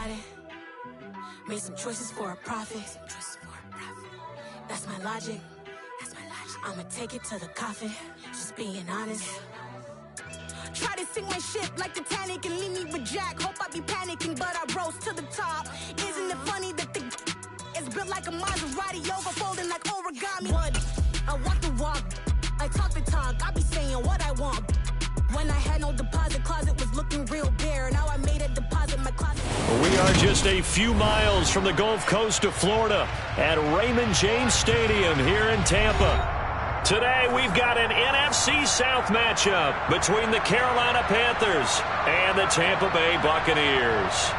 about it. Made some choices for a profit. That's my logic. I'ma take it to the coffin. Just being honest. Try to sing my shit like Titanic and leave me with Jack. Hope I be panicking, but I rose to the top. Isn't it funny that the is built like a Maserati, overfolding like origami? What? I walk the walk, I talk the talk. I be saying what I want. When I had no deposit, closet was looking real bare. Now I made a deposit, my closet. We are just a few miles from the Gulf Coast of Florida at Raymond James Stadium here in Tampa. Today we've got an NFC South matchup between the Carolina Panthers and the Tampa Bay Buccaneers.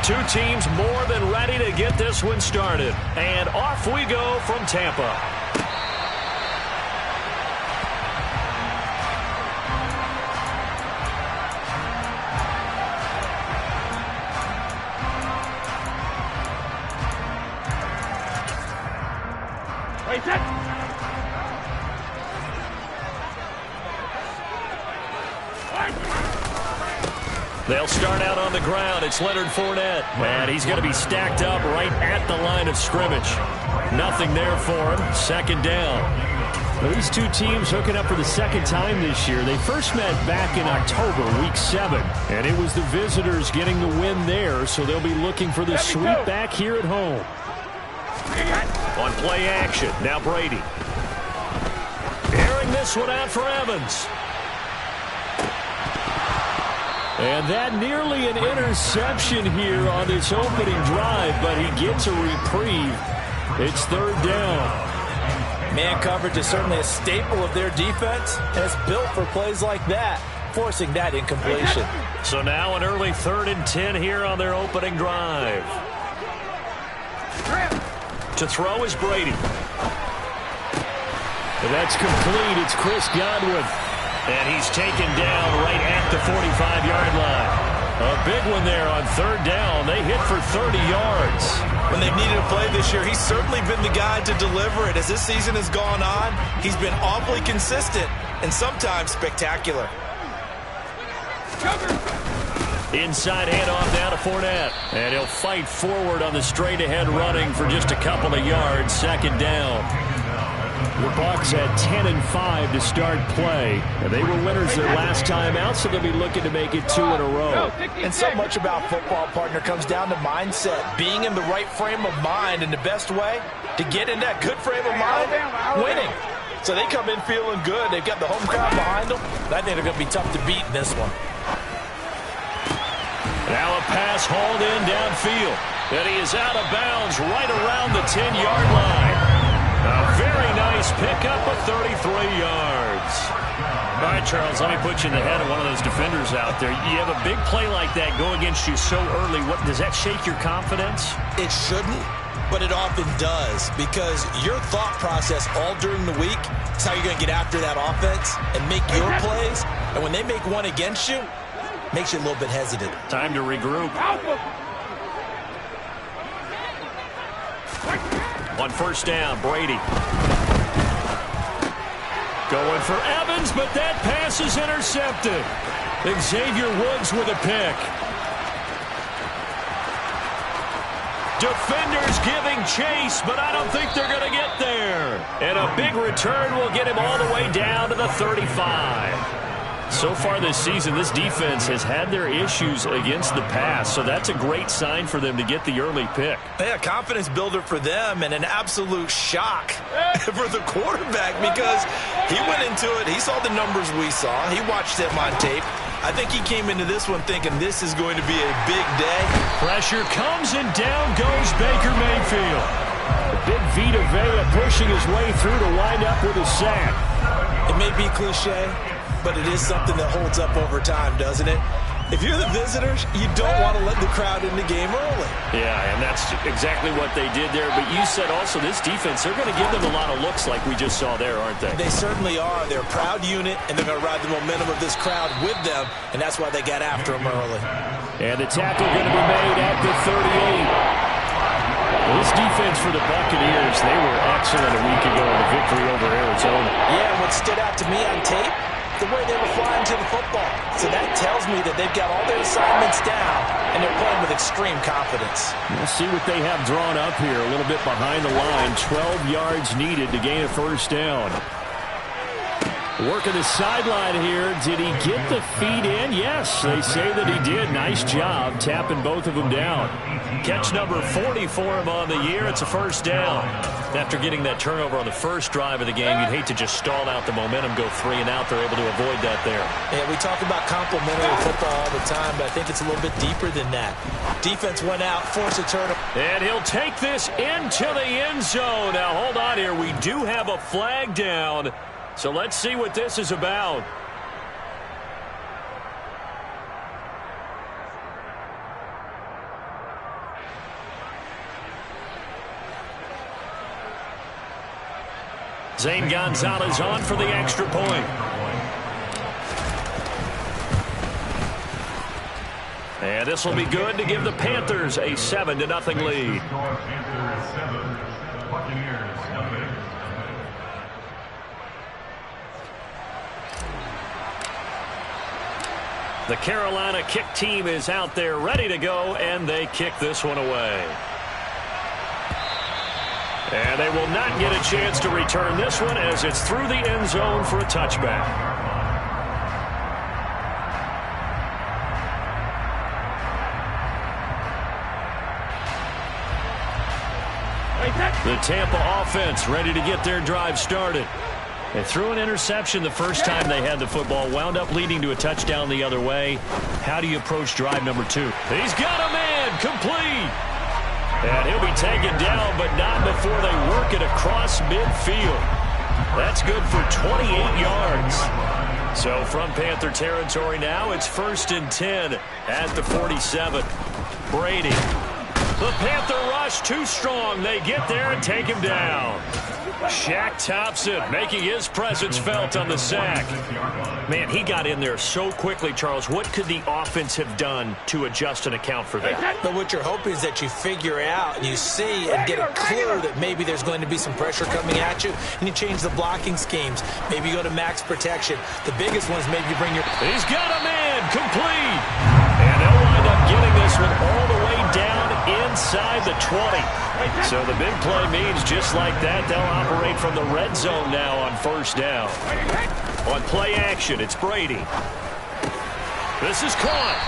Two teams more than ready to get this one started. And off we go from Tampa. They'll start out on the ground. It's Leonard Fournette. And he's going to be stacked up right at the line of scrimmage. Nothing there for him. Second down. Well, these two teams hooking up for the second time this year. They first met back in October, Week 7. And it was the visitors getting the win there, so they'll be looking for the sweep back here at home. On play action, now Brady. Airing this one out for Evans. And that nearly an interception here on this opening drive, but he gets a reprieve. It's third down. Man coverage is certainly a staple of their defense, and it's built for plays like that, forcing that incompletion. So now an early 3rd and 10 here on their opening drive. To throw is Brady. And that's complete. It's Chris Godwin. And he's taken down right at the 45-yard line. A big one there on third down. They hit for 30 yards. When they've needed a play this year, he's certainly been the guy to deliver it. As this season has gone on, he's been awfully consistent and sometimes spectacular. Inside handoff now to Fournette. And he'll fight forward on the straight-ahead running for just a couple of yards. Second down. The Bucs had 10-5 to start play. And they were winners their last time out, so they'll be looking to make it 2 in a row. And so much about football, partner, comes down to mindset. Being in the right frame of mind, and the best way to get in that good frame of mind, winning. So they come in feeling good. They've got the home crowd behind them. I think they're going to be tough to beat in this one. Now a pass hauled in downfield. And he is out of bounds right around the 10-yard line. A very nice pickup of 33 yards. All right, Charles, let me put you in the head of one of those defenders out there. You have a big play like that go against you so early. What does that shake your confidence? It shouldn't, but it often does, because your thought process all during the week is how you're going to get after that offense and make your plays. And when they make one against you, it makes you a little bit hesitant. Time to regroup. On first down, Brady. Going for Evans, but that pass is intercepted. Xavier Woods with a pick. Defenders giving chase, but I don't think they're going to get there. And a big return will get him all the way down to the 35. So far this season, this defense has had their issues against the pass, so that's a great sign for them to get the early pick. Yeah, confidence builder for them, and an absolute shock for the quarterback, because he went into it, he saw the numbers we saw, he watched them on tape. I think he came into this one thinking this is going to be a big day. Pressure comes, and down goes Baker Mayfield. Big Vita Vea pushing his way through to wind up with a sack. It may be cliche, but it is something that holds up over time, doesn't it? If you're the visitors, you don't want to let the crowd in the game early. Yeah, and that's exactly what they did there. But you said also this defense, they're going to give them a lot of looks like we just saw there, aren't they? They certainly are. They're a proud unit, and they're going to ride the momentum of this crowd with them, and that's why they got after them early. And the tackle going to be made at the 38. This defense for the Buccaneers, they were excellent a week ago in the victory over Arizona. Yeah, what's what stood out to me on tape, the way they were flying to the football. So that tells me that they've got all their assignments down, and they're playing with extreme confidence. We'll see what they have drawn up here. A little bit behind the line. 12 yards needed to gain a first down. Working the sideline here. Did he get the feet in? Yes, they say that he did. Nice job tapping both of them down. Catch number 40 for him on the year. It's a first down. After getting that turnover on the first drive of the game, you'd hate to just stall out the momentum, go 3 and out. They're able to avoid that there. Yeah, we talk about complementary football all the time, but I think it's a little bit deeper than that. Defense went out, forced a turnover. And he'll take this into the end zone. Now, hold on here. We do have a flag down. So let's see what this is about. Zane Gonzalez on for the extra point. And this will be good to give the Panthers a 7-0 lead. The Carolina kick team is out there ready to go, and they kick this one away. And they will not get a chance to return this one as it's through the end zone for a touchback. The Tampa offense ready to get their drive started. They threw an interception the first time they had the football, wound up leading to a touchdown the other way. How do you approach drive number 2? He's got a man, complete. And he'll be taken down, but not before they work it across midfield. That's good for 28 yards. So from Panther territory now, it's 1st and 10 at the 47. Brady. The Panther rush too strong. They get there and take him down. Shaq Thompson making his presence felt on the sack. Man, he got in there so quickly, Charles. What could the offense have done to adjust and account for that? But what you're hoping is that you figure out and you see and get a clue that maybe there's going to be some pressure coming at you, and you change the blocking schemes. Maybe you go to max protection. The biggest one is maybe you bring your... He's got a man, complete. And they'll wind up getting this one all the way down inside the 20. So the big play means just like that, they'll operate from the red zone now on first down. On play action, it's Brady. This is caught.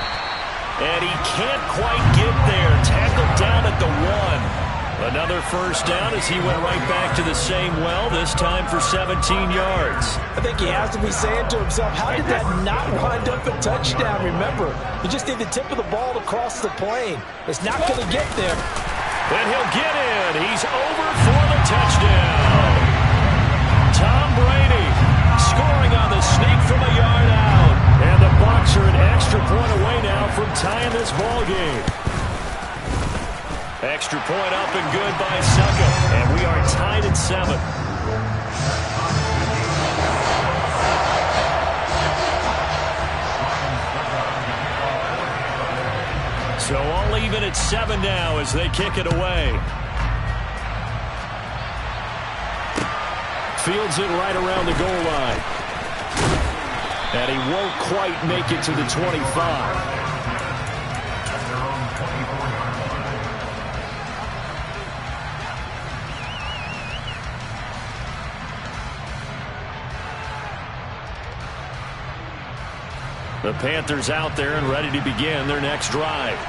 And he can't quite get there. Tackled down at the 1. Another first down as he went right back to the same well, this time for 17 yards. I think he has to be saying to himself, how did that not wind up a touchdown? Remember, you just need the tip of the ball to cross the plane. It's not going to get there. And he'll get in. He's over for the touchdown. Tom Brady scoring on the sneak from a yard out. And the Bucs are an extra point away now from tying this ball game. Extra point up and good by Suckup. And we are tied at 7. So all even at 7 now as they kick it away. Fields it right around the goal line. And he won't quite make it to the 25. The Panthers out there and ready to begin their next drive.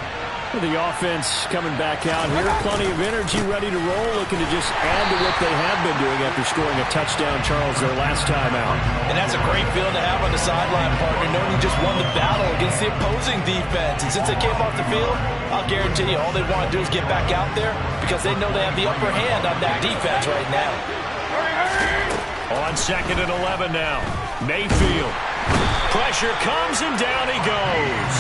The offense coming back out here. Plenty of energy, ready to roll, looking to just add to what they have been doing after scoring a touchdown, Charles, their last time out. And that's a great feeling to have on the sideline, partner, knowing you just won the battle against the opposing defense. And since they came off the field, I'll guarantee you all they want to do is get back out there because they know they have the upper hand on that defense right now. On 2nd and 11 now. Mayfield. Pressure comes and down he goes.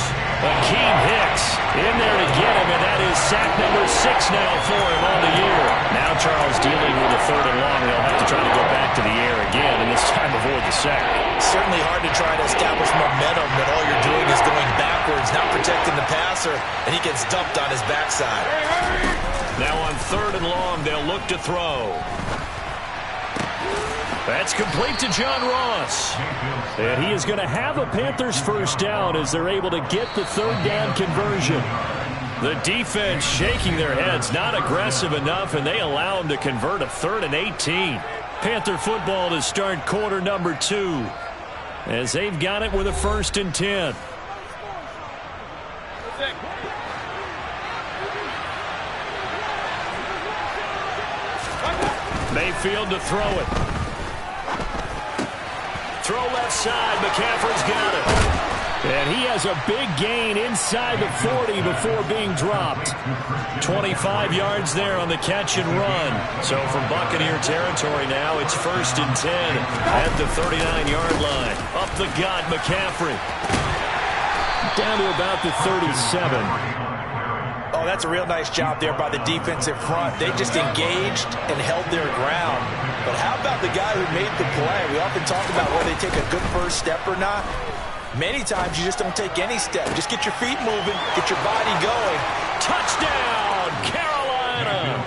Akeem Hicks in there to get him, and that is sack number 6 now for him on the year. Now Charles dealing with a 3rd and long. They'll have to try to go back to the air again, and this time avoid the sack. Certainly hard to try to establish momentum when all you're doing is going backwards, not protecting the passer, and he gets dumped on his backside. Now on 3rd and long, they'll look to throw. That's complete to John Ross. And he is going to have a Panthers first down as they're able to get the third down conversion. The defense shaking their heads, not aggressive enough, and they allow him to convert a 3rd and 18. Panther football to start quarter number 2 as they've got it with a 1st and 10. Mayfield to throw it. Throw left side. McCaffrey's got it. And he has a big gain inside the 40 before being dropped. 25 yards there on the catch and run. So from Buccaneer territory now, it's 1st and 10 at the 39-yard line. Up the gut, McCaffrey. Down to about the 37. Oh, that's a real nice job there by the defensive front. They just engaged and held their ground. But how about the guy who made the play? We often talk about whether they take a good first step or not. Many times you just don't take any step. Just get your feet moving, get your body going. Touchdown, Carolina!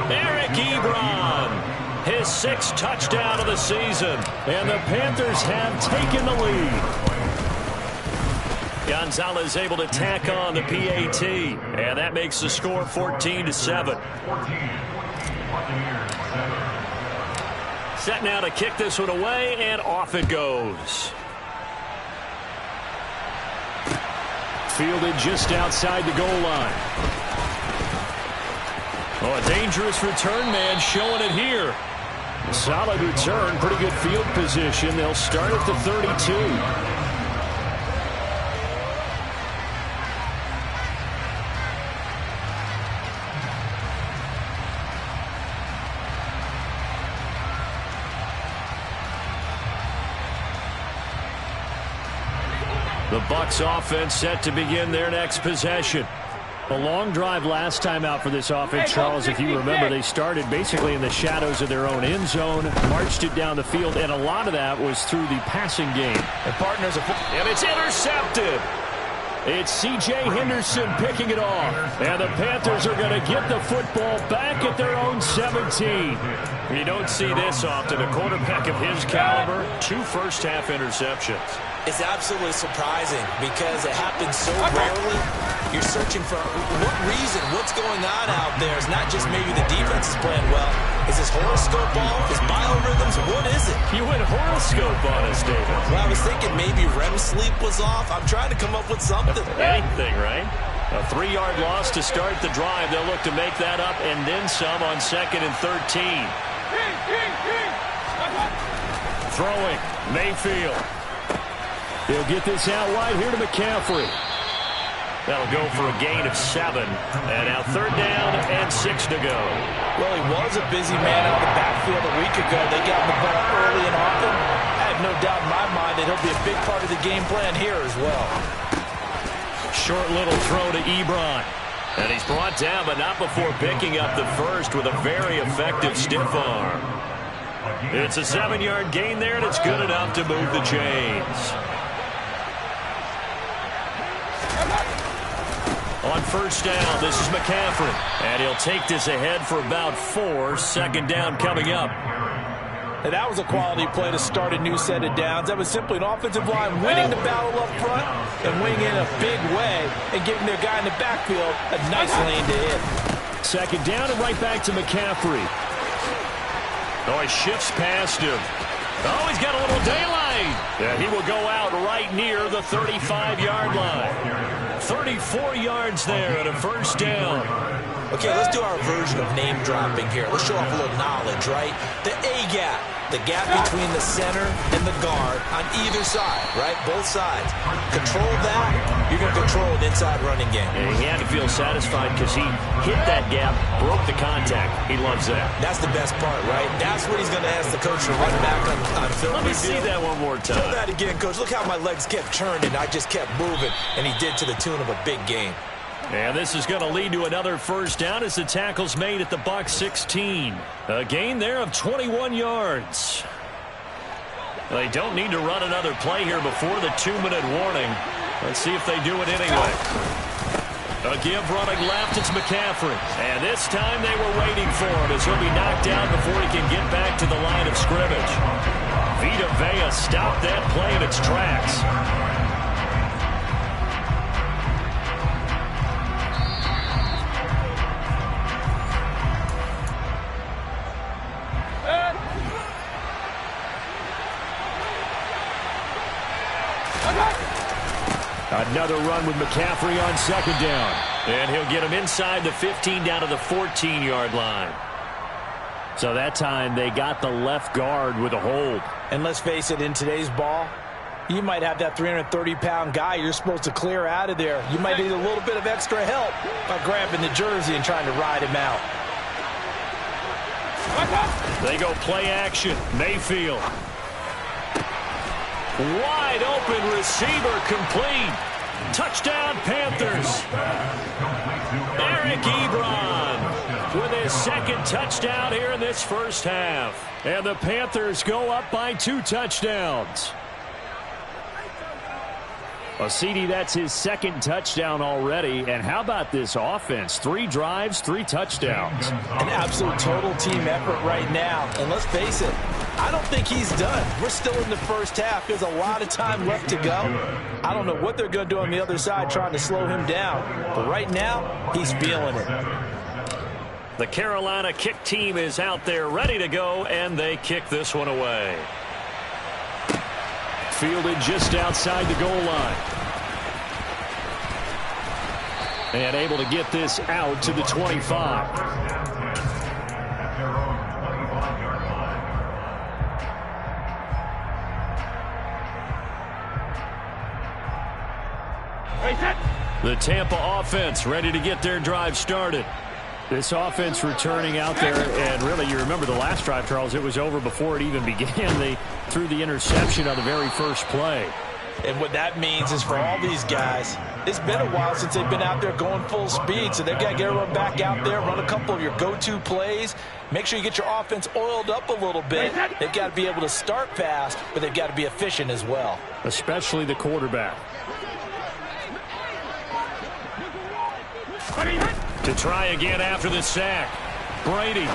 Eric Ebron, his 6th touchdown of the season. And the Panthers have taken the lead. Gonzalez able to tack on the PAT, and that makes the score 14-7. Set now to kick this one away, and off it goes. Fielded just outside the goal line. Oh, a dangerous return man showing it here. Solid return, pretty good field position. They'll start at the 32. The Bucs offense set to begin their next possession. A long drive last time out for this offense, Charles. If you remember, they started basically in the shadows of their own end zone, marched it down the field, and a lot of that was through the passing game. And partners, and it's intercepted. It's C.J. Henderson picking it off. And the Panthers are going to get the football back at their own 17. You don't see this often. A quarterback of his caliber, 2 first-half interceptions. It's absolutely surprising because it happens so rarely. You're searching for what reason, what's going on out there. It's not just maybe the defense is playing well. Is this horoscope off? Is biorhythms? What is it? You went horoscope on us, David. Well, I was thinking maybe REM sleep was off. I'm trying to come up with something. Anything, right? A 3-yard loss to start the drive. They'll look to make that up and then some on 2nd and 13. Throwing, Mayfield. He'll get this out wide here to McCaffrey. That'll go for a gain of 7. And now 3rd down and 6 to go. Well, he was a busy man out of the backfield a week ago. They got him the ball early and often. I have no doubt in my mind that he'll be a big part of the game plan here as well. Short little throw to Ebron. And he's brought down, but not before picking up the first with a very effective stiff arm. It's a 7-yard gain there, and it's good enough to move the chains. On 1st down, this is McCaffrey. And he'll take this ahead for about 4. 2nd down coming up. And that was a quality play to start a new set of downs. That was simply an offensive line winning the battle up front and winning in a big way and giving their guy in the backfield a nice lane to hit. 2nd down and right back to McCaffrey. Oh, he shifts past him. Oh, he's got a little daylight. Yeah, he will go out right near the 35-yard line. 34 yards there and a 1st down. Okay, let's do our version of name dropping here. Let's show off a little knowledge, right? The A-gap, the gap between the center and the guard on either side, right? Both sides. Control that, you're going to control an inside running game. And he had to feel satisfied because he hit that gap, broke the contact. He loves that. That's the best part, right? That's what he's going to ask the coach to run back on film. Let me see that one more time. Do that again, coach. Look how my legs kept churning. I just kept moving, and he did to the tune of a big game. And this is going to lead to another 1st down as the tackle's made at the Bucs 16. A gain there of 21 yards. They don't need to run another play here before the 2-minute warning. Let's see if they do it anyway. A give running left, it's McCaffrey. And this time they were waiting for him as he'll be knocked down before he can get back to the line of scrimmage. Vita Vea stopped that play in its tracks. Another run with McCaffrey on second down. And he'll get him inside the 15 down to the 14-yard line. So that time they got the left guard with a hold. And let's face it, in today's ball, you might have that 330-pound guy you're supposed to clear out of there. You might need a little bit of extra help by grabbing the jersey and trying to ride him out. They go play action. Mayfield. Wide open receiver complete. Touchdown Panthers. Eric Ebron with his second touchdown here in this first half. And the Panthers go up by 2 touchdowns. Well, CD, that's his second touchdown already. And how about this offense? 3 drives, 3 touchdowns. An absolute total team effort right now. And let's face it, I don't think he's done. We're still in the first half. There's a lot of time left to go. I don't know what they're going to do on the other side trying to slow him down. But right now, he's feeling it. The Carolina kick team is out there ready to go, and they kick this one away. Fielded just outside the goal line. And able to get this out to the 25. The Tampa offense ready to get their drive started. This offense returning out there, and really, you remember the last drive, Charles, it was over before it even began. They threw the interception on the very first play. And what that means is for all these guys, it's been a while since they've been out there going full speed, so they've got to get everyone back out there, run a couple of your go-to plays, make sure you get your offense oiled up a little bit. They've got to be able to start fast, but they've got to be efficient as well. Especially the quarterback. To try again after the sack. Brady.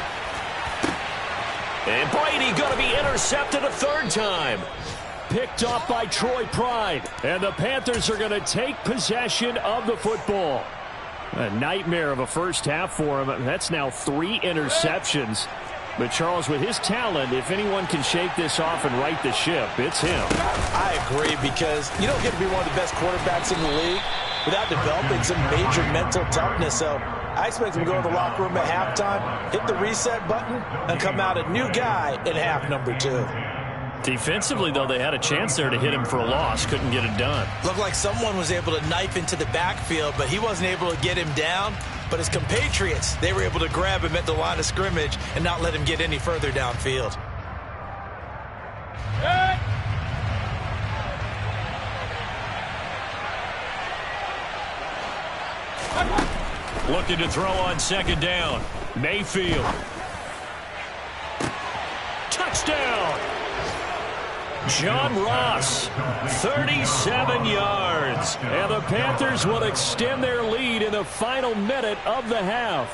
And Brady going to be intercepted a third time. Picked off by Troy Pride. And the Panthers are going to take possession of the football. A nightmare of a first half for him. That's now 3 interceptions. But Charles, with his talent, if anyone can shake this off and right the ship, it's him. I agree, because you don't get to be one of the best quarterbacks in the league without developing some major mental toughness. So I expect him to go to the locker room at halftime, hit the reset button, and come out a new guy in half number 2. Defensively, though, they had a chance there to hit him for a loss. Couldn't get it done. Looked like someone was able to knife into the backfield, but he wasn't able to get him down. But his compatriots, they were able to grab him at the line of scrimmage and not let him get any further downfield. Looking to throw on second down. Mayfield. Touchdown! John Ross, 37 yards. And the Panthers will extend their lead in the final minute of the half.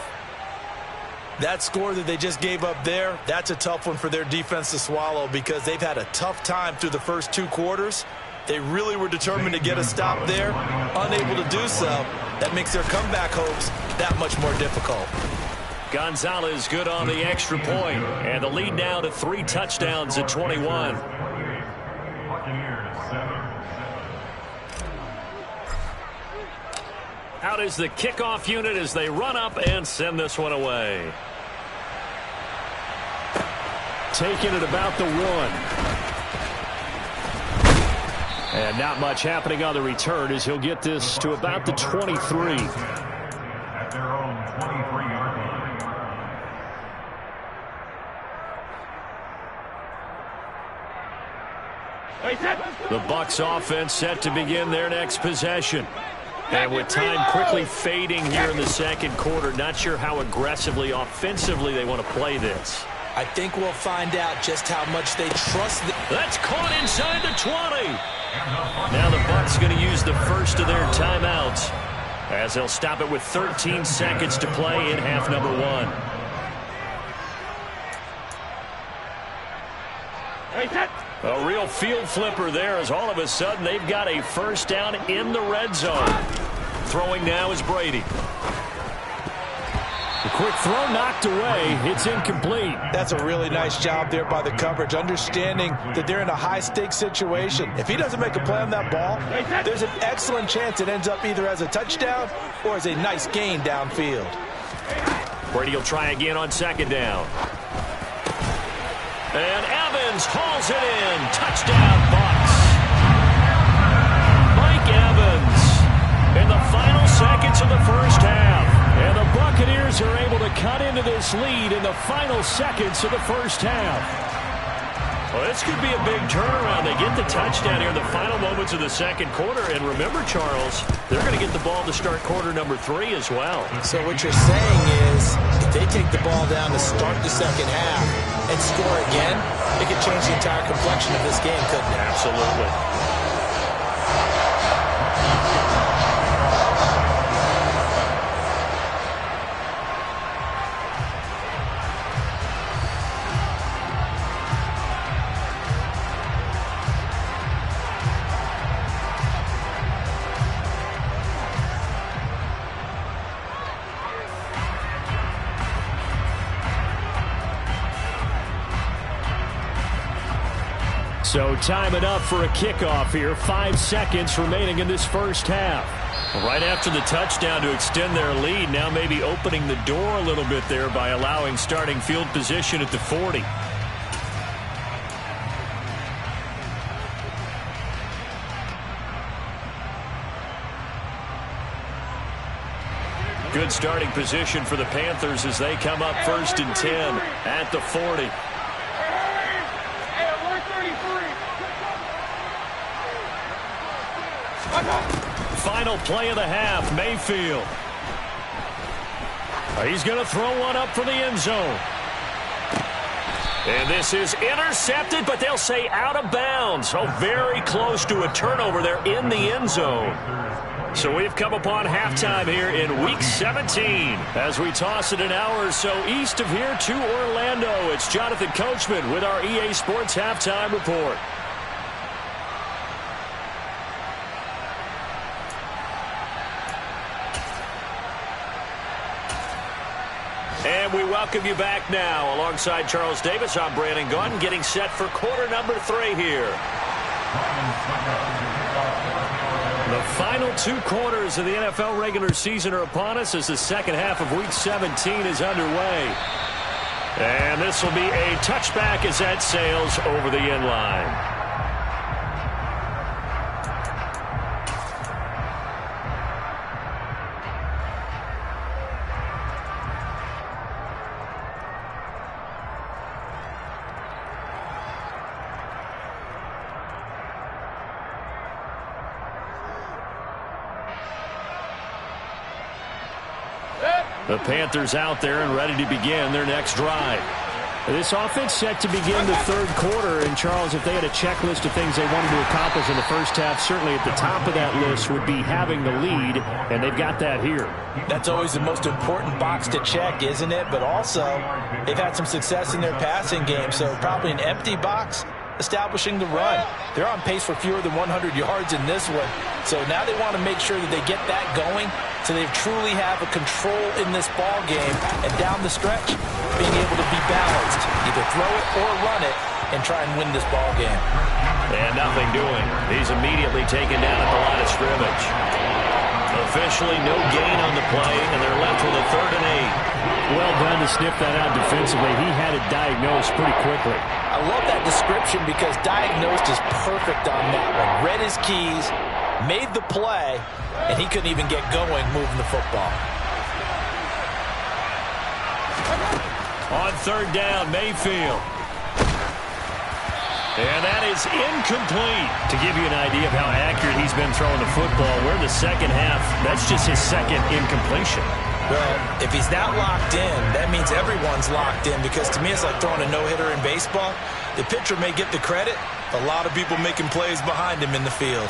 That score that they just gave up there, that's a tough one for their defense to swallow, because they've had a tough time through the first 2 quarters. They really were determined to get a stop there, unable to do so. That makes their comeback hopes that much more difficult. Gonzalez good on the extra point, and the lead now to 3 touchdowns at 21. Out is the kickoff unit as they run up and send this one away. Taking it about the 1. And not much happening on the return as he'll get this to about the 23. At their own 23-yard line. The Bucs offense set to begin their next possession. And with time quickly fading here in the second quarter, not sure how aggressively, offensively they want to play this. I think we'll find out just how much they trust. That's caught inside the 20. Now the Bucs going to use the first of their timeouts. as they'll stop it with 13 seconds to play in half number one. A real field flipper there, as all of a sudden they've got a first down in the red zone. Throwing now is Brady. A quick throw knocked away. It's incomplete. That's a really nice job there by the coverage, understanding that they're in a high-stakes situation. If he doesn't make a play on that ball, there's an excellent chance it ends up either as a touchdown or as a nice gain downfield. Brady will try again on second down. And Evans hauls it in. Touchdown, Bucs. Mike Evans in the final seconds of the first half. And the Buccaneers are able to cut into this lead in the final seconds of the first half. Well, this could be a big turnaround. They get the touchdown here in the final moments of the second quarter. And remember, Charles, they're going to get the ball to start quarter number 3 as well. So what you're saying is if they take the ball down to start the second half and score again, it could change the entire complexion of this game, couldn't it? Absolutely. So time it up for a kickoff here. 5 seconds remaining in this first half. Right after the touchdown to extend their lead, now maybe opening the door a little bit there by allowing starting field position at the 40. Good starting position for the Panthers as they come up 1st and 10 at the 40. Final play of the half, Mayfield. He's going to throw one up for the end zone. And this is intercepted, but they'll say out of bounds. Oh, very close to a turnover there in the end zone. So we've come upon halftime here in Week 17 as we toss it an hour or so east of here to Orlando. It's Jonathan Coachman with our EA Sports Halftime Report. And we welcome you back now. Alongside Charles Davis, I'm Brandon Gaudin, getting set for quarter number 3 here. The final 2 quarters of the NFL regular season are upon us as the second half of Week 17 is underway. And this will be a touchback as that sails over the end line. The Panthers out there and ready to begin their next drive. This offense set to begin the third quarter. And, Charles, if they had a checklist of things they wanted to accomplish in the first half, certainly at the top of that list would be having the lead, and they've got that here. That's always the most important box to check, isn't it? But also, they've had some success in their passing game, so probably an empty box establishing the run. They're on pace for fewer than 100 yards in this one. So now they want to make sure that they get that going so they truly have a control in this ball game. And down the stretch, being able to be balanced, either throw it or run it, and try and win this ball game. And nothing doing. He's immediately taken down at the line of scrimmage. Officially no gain on the play, and they're left with a 3rd and 8. Well done to sniff that out defensively. He had it diagnosed pretty quickly. I love that description because diagnosed is perfect on that one. Read his keys, made the play, and he couldn't even get going moving the football. On 3rd down, Mayfield. And that is incomplete. To give you an idea of how accurate he's been throwing the football, we're in the second half. That's just his second incompletion. Well, if he's not locked in, that means everyone's locked in, because to me it's like throwing a no-hitter in baseball. The pitcher may get the credit, a lot of people making plays behind him in the field.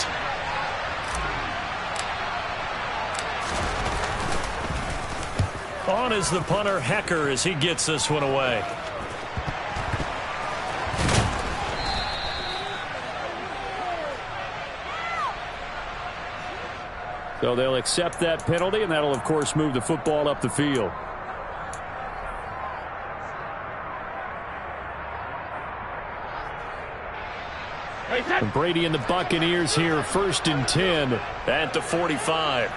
On is the punter, Hecker, as he gets this one away. So they'll accept that penalty, and that'll, of course, move the football up the field. And Brady and the Buccaneers here, 1st and 10 at the 45.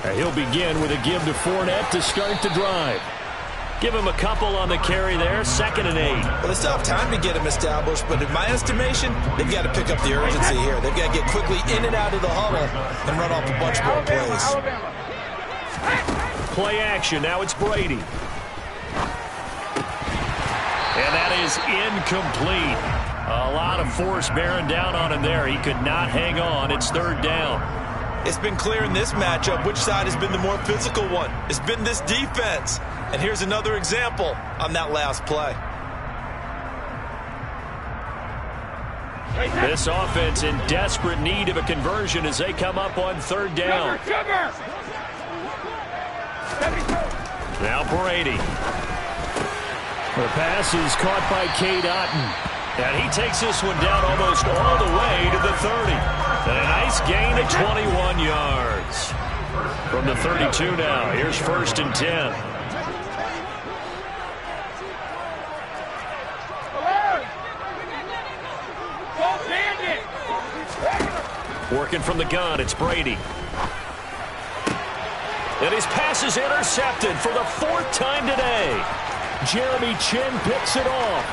And he'll begin with a give to Fournette to start the drive. Give him a couple on the carry there, 2nd and 8. Well, they still have time to get him established, but in my estimation, they've got to pick up the urgency here. They've got to get quickly in and out of the huddle and run off a bunch more plays. Play action, now it's Brady. And that is incomplete. A lot of force bearing down on him there. He could not hang on. It's 3rd down. It's been clear in this matchup which side has been the more physical one. It's been this defense. And here's another example on that last play. This offense in desperate need of a conversion as they come up on 3rd down. Now Brady. The pass is caught by Cade Otton. And he takes this one down almost all the way to the 30. And a nice gain of 21 yards. From the 32 now, here's 1st and 10. Working from the gun, it's Brady. And his pass is intercepted for the 4th time today. Jeremy Chin picks it off.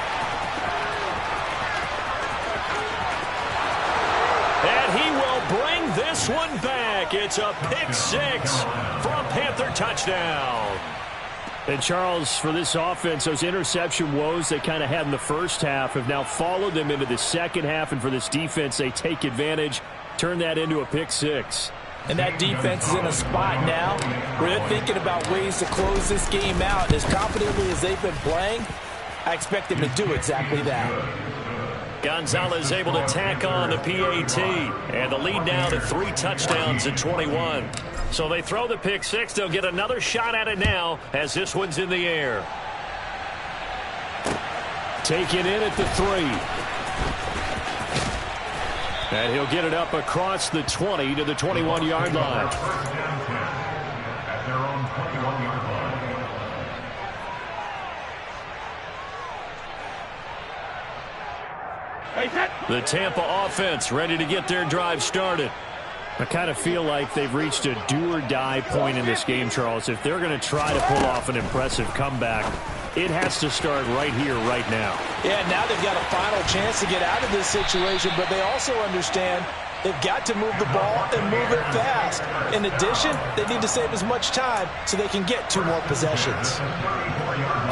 And he will bring this one back. It's a pick 6 for a Panther touchdown. And Charles, for this offense, those interception woes they kind of had in the first half have now followed them into the second half. And for this defense, they take advantage, turn that into a pick 6. And that defense is in a spot now where they're thinking about ways to close this game out. As confidently as they've been playing, I expect them to do exactly that. Gonzalez able to tack on the PAT. And the lead now to 3 touchdowns at 21. So they throw the pick 6. They'll get another shot at it now as this one's in the air. Taken in at the 3. And he'll get it up across the 20 to the 21-yard line. At their own 21-yard line. The Tampa offense ready to get their drive started. I kind of feel like they've reached a do-or-die point in this game, Charles. If they're going to try to pull off an impressive comeback, it has to start right here, right now. Yeah, now they've got a final chance to get out of this situation, but they also understand they've got to move the ball and move it fast. In addition, they need to save as much time so they can get 2 more possessions.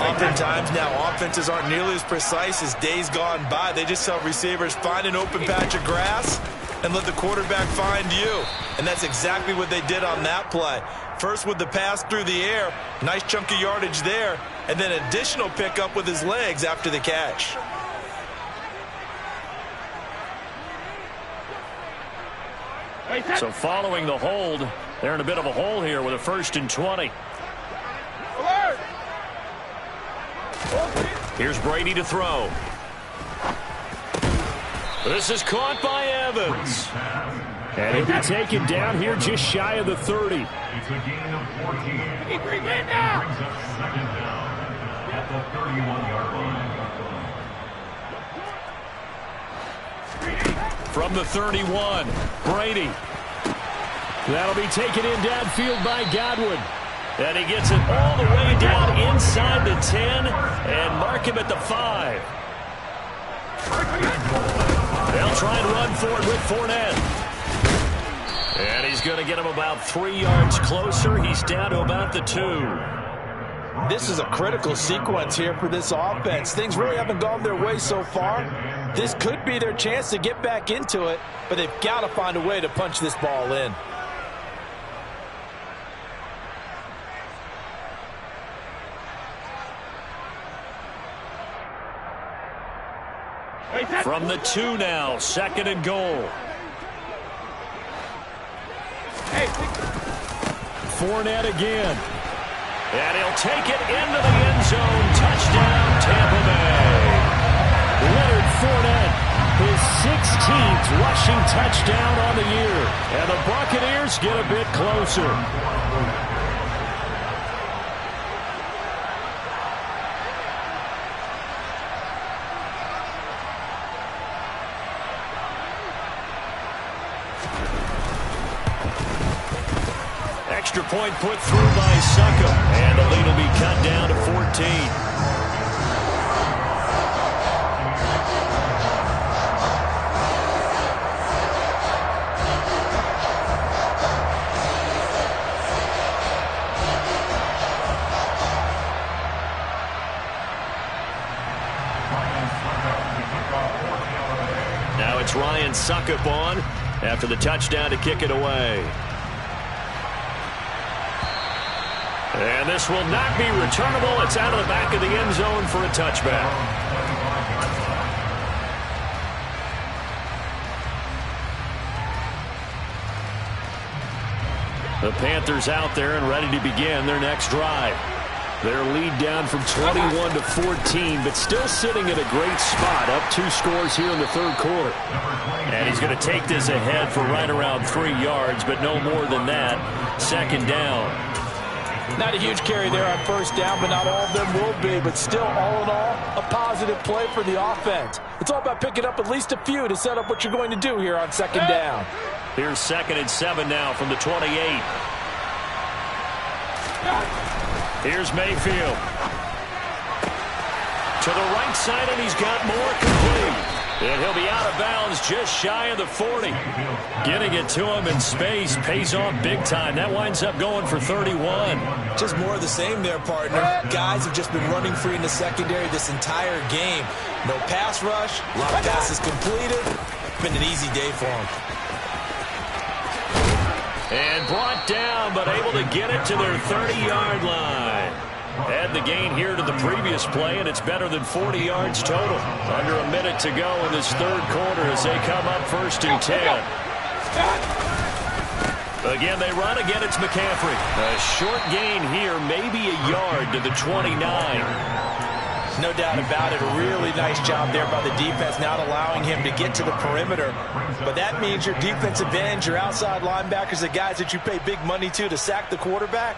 Oftentimes now, offenses aren't nearly as precise as days gone by. They just have receivers find an open patch of grass and let the quarterback find you. And that's exactly what they did on that play. First with the pass through the air, nice chunk of yardage there, and then additional pickup with his legs after the catch. So following the hold, they're in a bit of a hole here with a 1st and 20. Here's Brady to throw. This is caught by Evans. And he'll be taken down here just shy of the 30. It's a gain of 14. He brings up 2nd down at the 31-yard line. From the 31, Brady. That'll be taken in downfield by Godwin. And he gets it all the way down inside the 10 and mark him at the 5. They'll try and run for it with Fournette. And he's going to get him about 3 yards closer. He's down to about the 2. This is a critical sequence here for this offense. Things really haven't gone their way so far. This could be their chance to get back into it, but they've got to find a way to punch this ball in. From the 2 now, 2nd and goal. Fournette again. And he'll take it into the end zone. Touchdown, Tampa Bay. Leonard Fournette, his 16th rushing touchdown on the year. And the Buccaneers get a bit closer. Extra point put through by Succo. And the lead will be cut down to 14. Now it's Ryan Suckup on after the touchdown to kick it away. And this will not be returnable. It's out of the back of the end zone for a touchback. The Panthers out there and ready to begin their next drive. Their lead down from 21 to 14, but still sitting at a great spot, up 2 scores here in the third quarter. And he's going to take this ahead for right around 3 yards, but no more than that. Second down. Not a huge carry there on first down, but not all of them will be. But still, all in all, a positive play for the offense. It's all about picking up at least a few to set up what you're going to do here on second down. Here's 2nd and 7 now from the 28. Here's Mayfield. To the right side, and he's got more complete. And he'll be out of bounds just shy of the 40. Getting it to him in space pays off big time. That winds up going for 31. Just more of the same there, partner. Guys have just been running free in the secondary this entire game. No pass rush. A lot of passes completed. Been an easy day for him. And brought down, but able to get it to their 30-yard line. Add the gain here to the previous play, and it's better than 40 yards total. Under a minute to go in this third quarter as they come up 1st and 10. Again, they run. Again, it's McCaffrey. A short gain here, maybe a yard to the 29. No doubt about it. A really nice job there by the defense, not allowing him to get to the perimeter. But that means your defensive ends, your outside linebackers, the guys that you pay big money to sack the quarterback,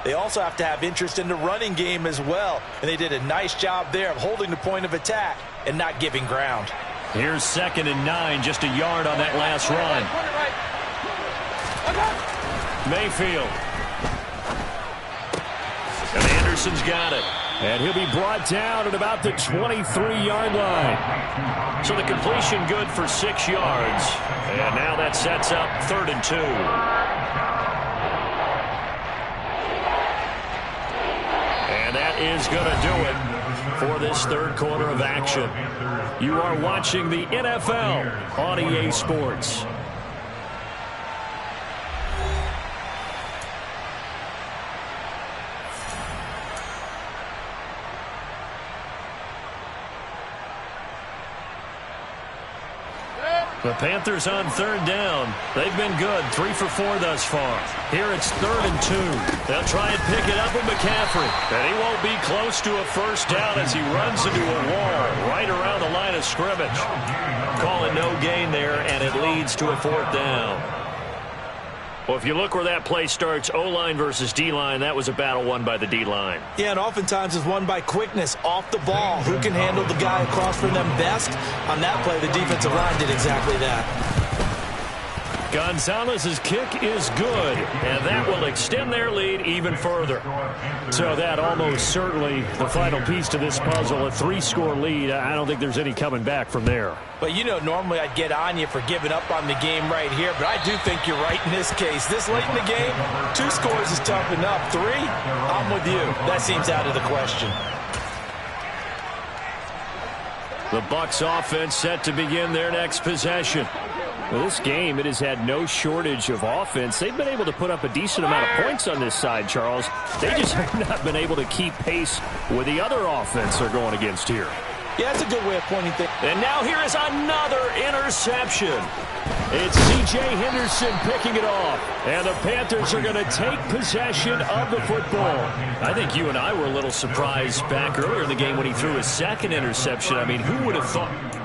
they also have to have interest in the running game as well. And they did a nice job there of holding the point of attack and not giving ground. Here's 2nd and 9, just a yard on that last run. Mayfield. And Anderson's got it. And he'll be brought down at about the 23-yard line. So the completion good for 6 yards. And now that sets up 3rd and 2. And that is going to do it for this third quarter of action. You are watching the NFL on EA Sports. The Panthers on 3rd down. They've been good, 3 for 4 thus far. Here it's 3rd and 2. They'll try and pick it up with McCaffrey. And he won't be close to a first down as he runs into a wall right around the line of scrimmage. Call it no gain there, and it leads to a 4th down. Well, if you look where that play starts, O-line versus D-line, that was a battle won by the D-line. Yeah, and oftentimes it's won by quickness off the ball. Who can handle the guy across from them best? On that play, the defensive line did exactly that. Gonzalez's kick is good, and that will extend their lead even further. So that almost certainly the final piece to this puzzle, a 3-score lead. I don't think there's any coming back from there. But, you know, normally I'd get on you for giving up on the game right here, but I do think you're right in this case. This late in the game, 2 scores is tough enough. 3, I'm with you. That seems out of the question. The Bucs offense set to begin their next possession. Well, this game, it has had no shortage of offense. They've been able to put up a decent amount of points on this side, Charles. They just have not been able to keep pace with the other offense they're going against here. Yeah, that's a good way of pointing things. And now here is another interception. It's C.J. Henderson picking it off. And the Panthers are going to take possession of the football. I think you and I were a little surprised back earlier in the game when he threw his second interception. I mean, who would have thought?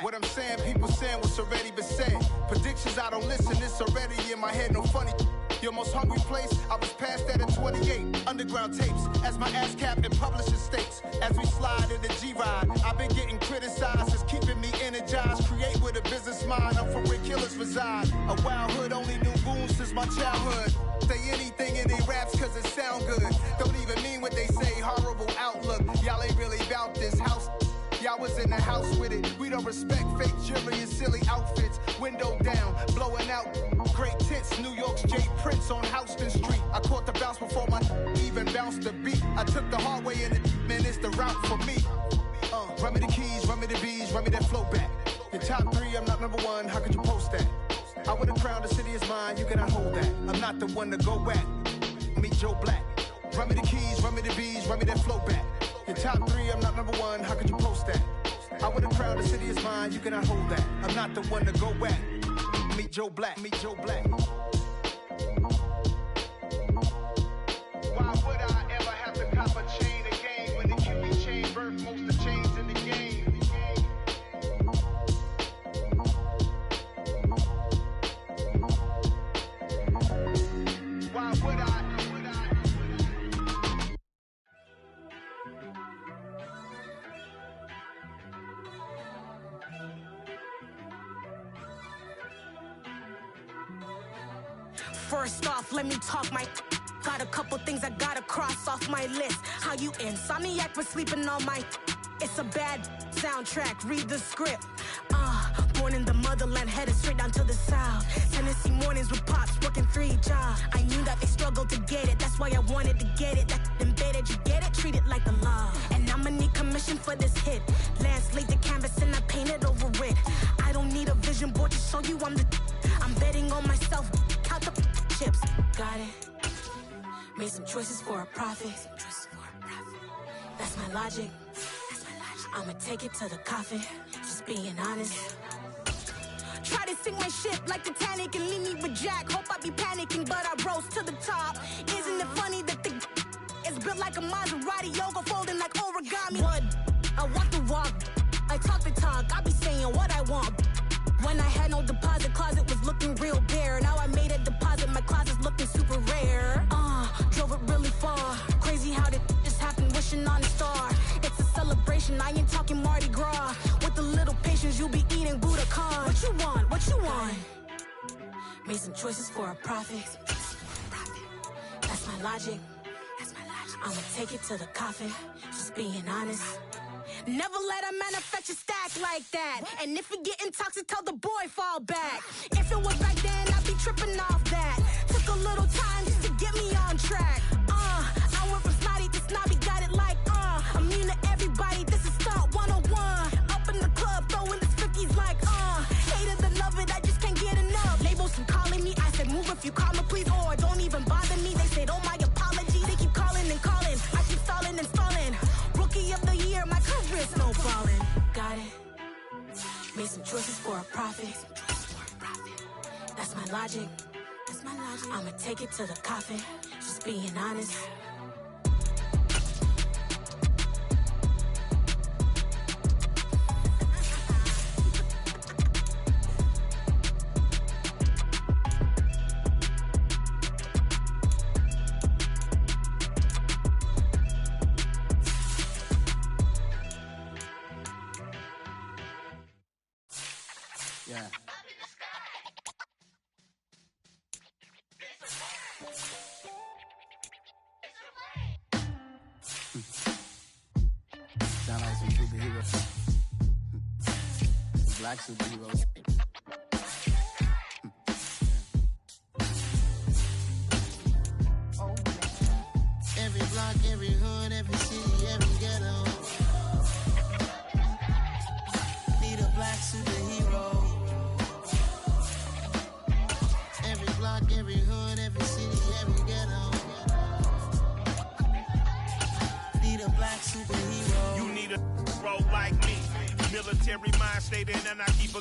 What I'm saying, people saying what's already been said. Predictions, I don't listen, it's already in my head, no funny. Your most hungry place, I was past that at 28. Underground tapes, as my ass cap in publishing states. As we slide in the G-Ride, I've been getting criticized, it's keeping me energized. Create with a business mind, I'm from where killers reside. A wild hood, only knew goons since my childhood. Say anything in they raps cause it sound good. Don't even mean what they say, horrible outlook. Y'all ain't really about this house. Y'all was in the house with it. We don't respect fake jewelry and silly outfits. Window down, blowing out. great tits, New York's J. Prince on Houston Street. I caught the bounce before my even bounced the beat. I took the hard way in it, man, it's the route for me. Run me the keys, run me the bees, run me that flow back. Your top three, I'm not number one, how could you post that? I would have crowned the city is mine, you cannot hold that. I'm not the one to go back. Meet Joe Black. Run me the keys, run me the bees, run me that flow back. Your top three, I'm not number one, how could you post that? I would have crowned the city is mine, you cannot hold that. I'm not the one to go back. Meet Joe Black, meet Joe Black. Why would I ever have to cop a chain again when the QB chain birthed most of the chains in the game? Why would I? First off, let me talk my. Got a couple things I gotta cross off my list. How you insomniac for sleeping on my. It's a bad soundtrack, read the script. Born in the motherland, headed straight down to the south. Tennessee mornings with pops, working 3 jobs. I knew that they struggled to get it, that's why I wanted to get it. That embedded, you get it, treat it like the law. And I'ma need commission for this hit. Lance laid the canvas and I painted over it. I don't need a vision board to show you I'm betting on myself, count the chips. Got it. Made some choices for a profit. That's my logic. I'ma take it to the coffin, just being honest. Try to sink my ship like Titanic and leave me with Jack. Hope I be panicking, but I rose to the top. Isn't it funny that the is built like a Maserati, yoga folding like origami? What? I walk the walk, I talk the talk, I be saying what I want. When I had no deposit, closet was looking real bare. Now I made a deposit, my closet's looking super rare. Drove it really far. Crazy how did this happen, wishing on a star. It's a celebration, I ain't talking Mardi Gras. With a little patience, you'll be eating Budokan. What you want? What you want? Made some choices for a profit. That's my logic. I'ma take it to the coffin, just being honest. Never let a manufacture stack like that. And if it getting toxic, tell the boy fall back. If it was back then, I'd be tripping off that. Took a little time just to get me on track. I went from snotty to snobby, got it like, I'm immune to everybody, this is Stunt 101. Up in the club, throwing the 50s like, hate it and love it, I just can't get enough. Labels from calling me, I said move if you call me please, or don't even bother me. They said, oh my apology, they keep calling and calling. I keep stalling and stalling. Rookie of the year, my career's no falling. Got it. Made some choices for a profit. That's my logic. I'ma take it to the coffin, just being honest. Yeah. Sound like some superheroes. Black superheroes. Every block, every hood, every city, every ghetto. Need a black superhero. Every block, every hood, every city, every ghetto. Need a black superhero. You need a role like me. Military mind state and I keep a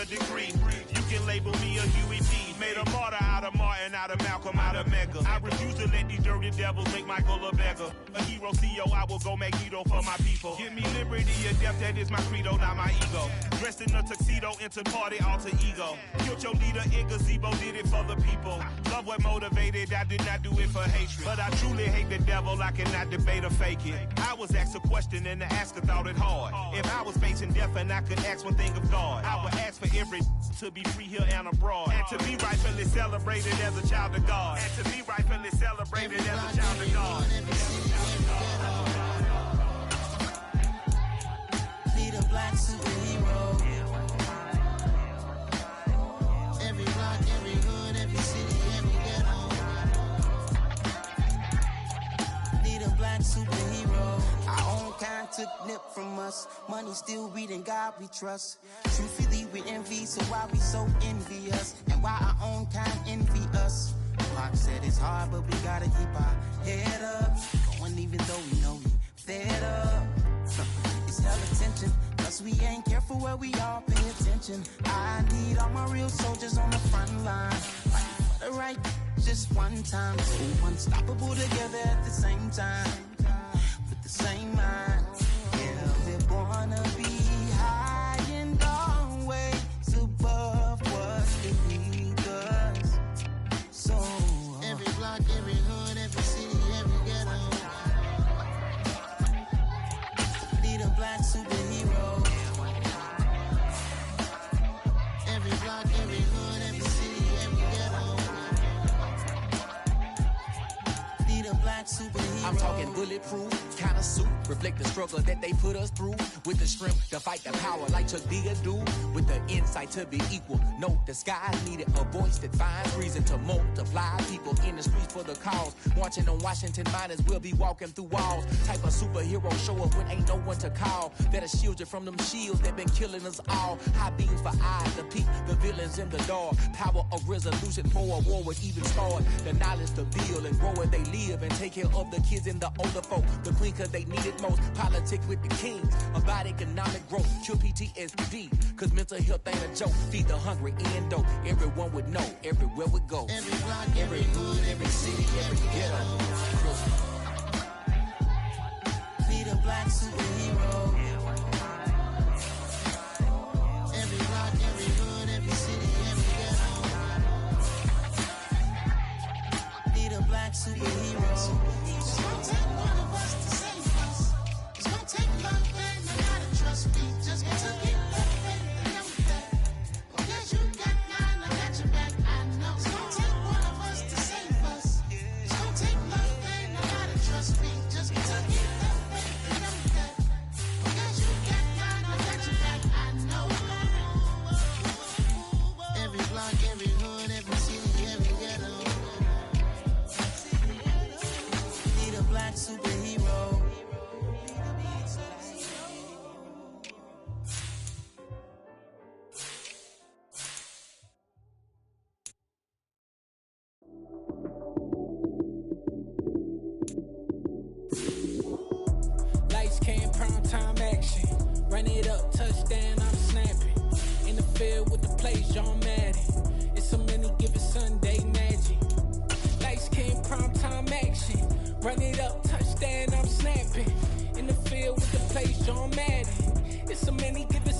degree. You can label me a Huey P. Made a martyr out of Martin, out of Malcolm, out of Mecca. I refuse to let these dirty devils make Michael a beggar. A hero CEO, I will go Magneto for my people. Give me liberty or death, that is my credo, not my ego. Dressed in a tuxedo, into party, alter ego. Killed your leader in gazebo, did it for the people. Love what motivated, I did not do it for hatred. But I truly hate the devil, I cannot debate or fake it. I was asked a question and the asker thought it hard. If I was facing death and I could ask one thing of God, I would ask for every to be free here and abroad. And to be rightfully celebrated as a child of God. And to be rightfully celebrated as a child of God. Need a black superhero. Every block, every hood, from us. Money still reading God we trust. Truthfully we envy, so why we so envious? And why our own kind envy us? Pac said it's hard, but we gotta keep our head up. Going even though we know we fed up. It's hell attention, cause we ain't careful where we all pay attention. I need all my real soldiers on the front line. Fighting for the right, just one time. So unstoppable together at the same time. With the same mind. Yeah, we're gonna be high and always above what beneath us. So every block, every hood, every city, every ghetto. Need a black superhero. Every block, every hood, every city, every ghetto. Need a black superhero. I'm talking bulletproof kind of suit, reflect the struggle that they put us through. With the strength to fight the power like Chuck D do. With the insight to be equal. Note the sky needed a voice that finds reason to multiply. People in the streets for the cause. Marching on Washington miners will be walking through walls. Type of superhero show up when ain't no one to call. That'll shield you from them shields that been killing us all. High beams for eyes to peek the villains in the dark. Power of resolution for a war would even start. The knowledge to build and grow where they live and take care of the kids and the older folk. The queen cause they need it most. Politics with the kings. About economic growth. Cure PTSD. Cause mental health ain't a joke. Feed the hungry and dope. Everyone would know. Everywhere we go. Every block, every hood, every city, every ghetto. Need a black superhero. Every block, every hood, every city, every ghetto. Need a black superhero. It's gonna take one of us to save us. It's gonna take love and you gotta trust me. Just to get love and know that. Because you got mine, I got your back, I know. It's gonna take one of us to save us. It's gonna take love and you gotta trust me. Just to get love and know that. Because you got mine, I got your back, I know. Every block, every hood, every city, every ghetto. Need a black superhero. Lights came, prime time action. Run it up, touchdown, I'm snapping. In the field with the plays, John Madden. It's so many, give it Sunday magic. Lights came, prime time action. Run it up, touchdown, I'm snapping. In the field with the plays, John Madden. It's so many, give it